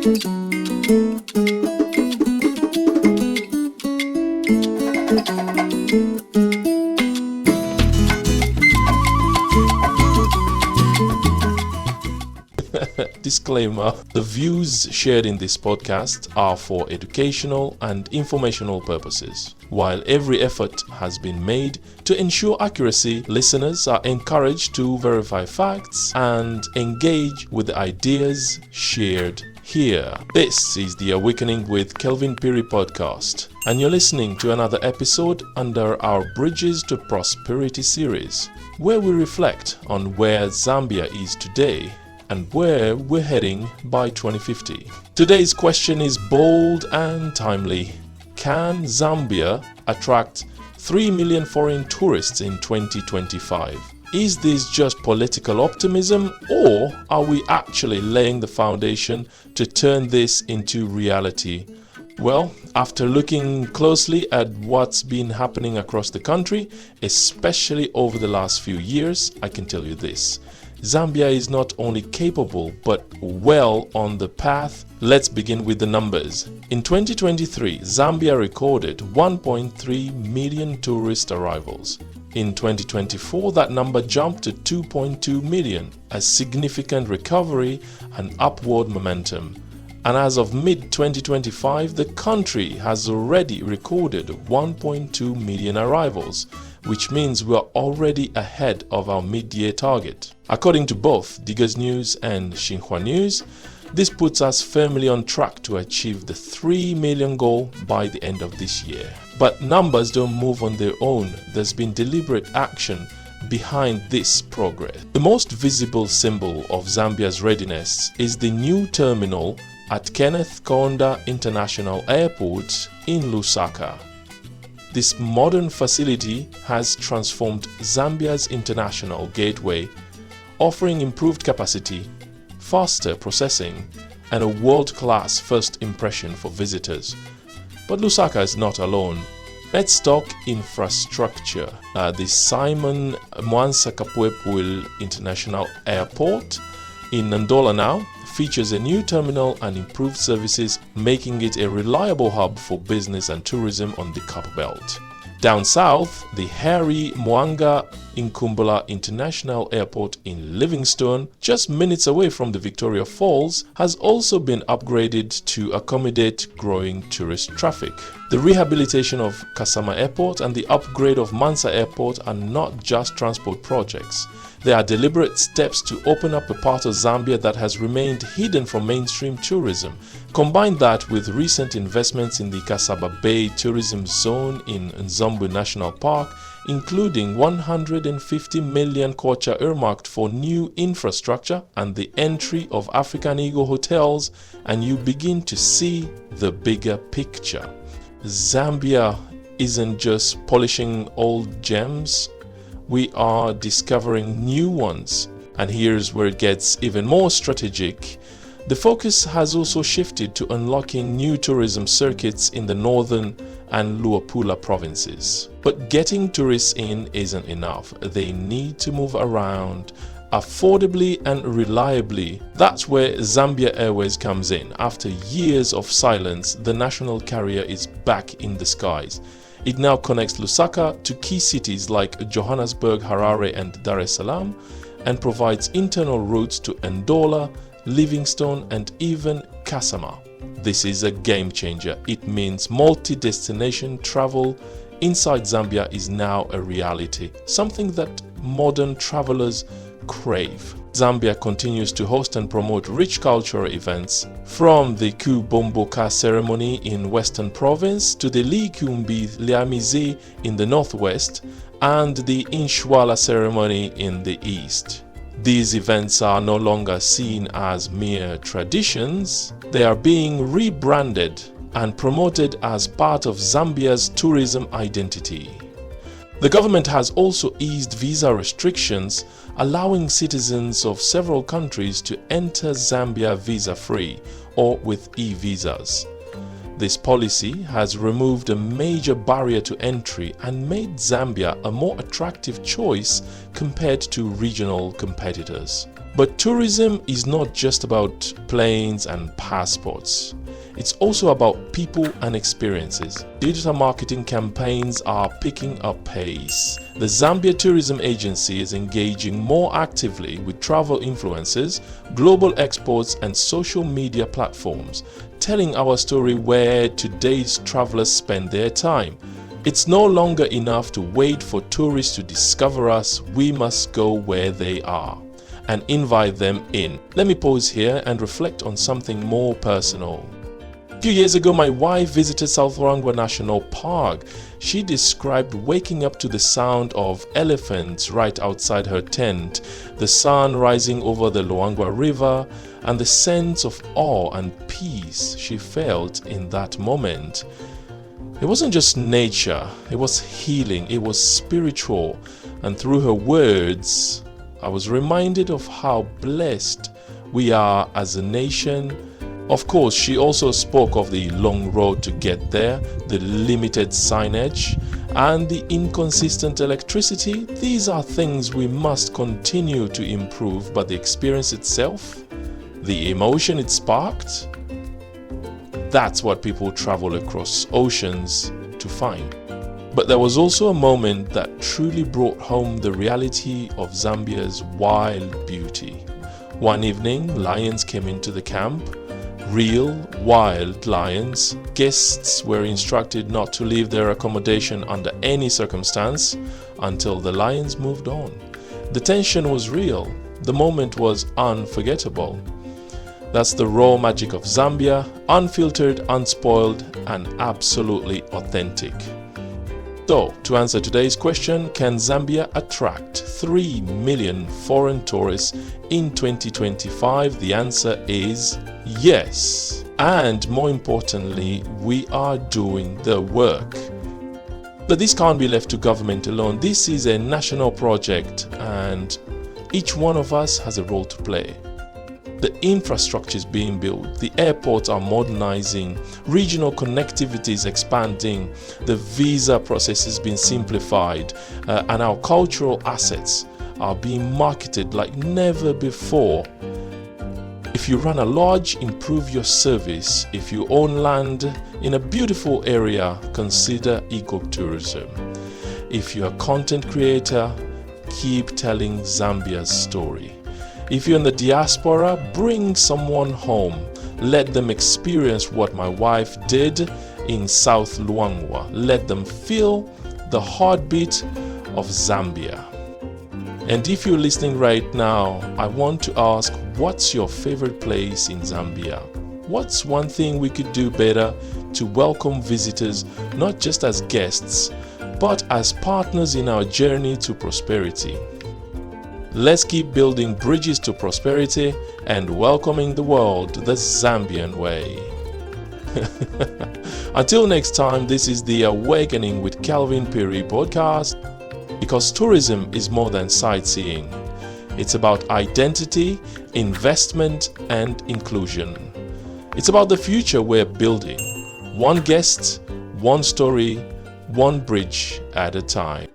Disclaimer: the views shared in this podcast are for educational and informational purposes. While every effort has been made to ensure accuracy, listeners are encouraged to verify facts and engage with the ideas shared here. This is the Awakening with Kelvin Phiri Podcast, and you're listening to another episode under our Bridges to Prosperity series, where we reflect on where Zambia is today and where we're heading by 2050. Today's question is bold and timely. Can Zambia attract 3 million foreign tourists in 2025? Is this just political optimism, or are we actually laying the foundation to turn this into reality? Well, after looking closely at what's been happening across the country, especially over the last few years, I can tell you this: Zambia is not only capable but well on the path. Let's begin with the numbers. In 2023, Zambia recorded 1.3 million tourist arrivals. In 2024, that number jumped to 2.2 million, a significant recovery and upward momentum. And as of mid-2025, the country has already recorded 1.2 million arrivals, which means we're already ahead of our mid-year target. According to both Diggers News and Xinhua News, this puts us firmly on track to achieve the 3 million goal by the end of this year. But numbers don't move on their own. There's been deliberate action behind this progress. The most visible symbol of Zambia's readiness is the new terminal at Kenneth Kaunda International Airport in Lusaka. This modern facility has transformed Zambia's international gateway, offering improved capacity, faster processing, and a world-class first impression for visitors. But Lusaka is not alone. Let's talk infrastructure. The Simon Mansa International Airport in Ndola now features a new terminal and improved services, making it a reliable hub for business and tourism on the Cape Belt. Down south, the Harry Mwanga Nkumbula International Airport in Livingstone, just minutes away from the Victoria Falls, has also been upgraded to accommodate growing tourist traffic. The rehabilitation of Kasama Airport and the upgrade of Mansa Airport are not just transport projects. They are deliberate steps to open up a part of Zambia that has remained hidden from mainstream tourism. Combine that with recent investments in the Kasaba Bay tourism zone in Zambia National Park, including 150 million kwacha earmarked for new infrastructure and the entry of African Eagle hotels, and you begin to see the bigger picture. Zambia isn't just polishing old gems. We are discovering new ones. And here's where it gets even more strategic. The focus has also shifted to unlocking new tourism circuits in the northern and Luapula provinces. But getting tourists in isn't enough. They need to move around affordably and reliably. That's where Zambia Airways comes in. After years of silence, the national carrier is back in the skies. It now connects Lusaka to key cities like Johannesburg, Harare, and Dar es Salaam, and provides internal routes to Ndola, Livingstone, and even Kasama. This is a game changer. It means multi-destination travel inside Zambia is now a reality, something that modern travelers crave. Zambia continues to host and promote rich cultural events, from the Kubomboka ceremony in Western Province to the Likumbi Liamizi in the Northwest and the Inshwala ceremony in the East. These events are no longer seen as mere traditions. They are being rebranded and promoted as part of Zambia's tourism identity. The government has also eased visa restrictions, allowing citizens of several countries to enter Zambia visa-free or with e-visas. This policy has removed a major barrier to entry and made Zambia a more attractive choice compared to regional competitors. But tourism is not just about planes and passports. It's also about people and experiences. Digital marketing campaigns are picking up pace. The Zambia Tourism Agency is engaging more actively with travel influencers, global exports, and social media platforms, telling our story where today's travelers spend their time. It's no longer enough to wait for tourists to discover us. We must go where they are and invite them in. Let me pause here and reflect on something more personal. A few years ago, my wife visited South Luangwa National Park. She described waking up to the sound of elephants right outside her tent, the sun rising over the Luangwa River, and the sense of awe and peace she felt in that moment. It wasn't just nature, it was healing, it was spiritual, and through her words, I was reminded of how blessed we are as a nation. Of course, she also spoke of the long road to get there, the limited signage, and the inconsistent electricity. These are things we must continue to improve, but the experience itself, the emotion it sparked, that's what people travel across oceans to find. But there was also a moment that truly brought home the reality of Zambia's wild beauty. One evening, lions came into the camp. Real, wild lions. Guests were instructed not to leave their accommodation under any circumstance until the lions moved on. The tension was real. The moment was unforgettable. That's the raw magic of Zambia, unfiltered, unspoiled, and absolutely authentic. So, to answer today's question, can Zambia attract 3 million foreign tourists in 2025? The answer is yes. And more importantly, we are doing the work. But this can't be left to government alone. This is a national project and each one of us has a role to play. The infrastructure is being built, the airports are modernizing, regional connectivity is expanding, the visa process is being simplified, and our cultural assets are being marketed like never before. If you run a lodge, improve your service. If you own land in a beautiful area, consider ecotourism. If you're a content creator, keep telling Zambia's story. If you're in the diaspora, bring someone home. Let them experience what my wife did in South Luangwa. Let them feel the heartbeat of Zambia. And if you're listening right now, I want to ask, what's your favorite place in Zambia? What's one thing we could do better to welcome visitors, not just as guests, but as partners in our journey to prosperity? Let's keep building bridges to prosperity and welcoming the world the Zambian way. Until next time, this is the Awakening with Kelvin Phiri Podcast, because tourism is more than sightseeing. It's about identity, investment, and inclusion. It's about the future we're building. One guest, one story, one bridge at a time.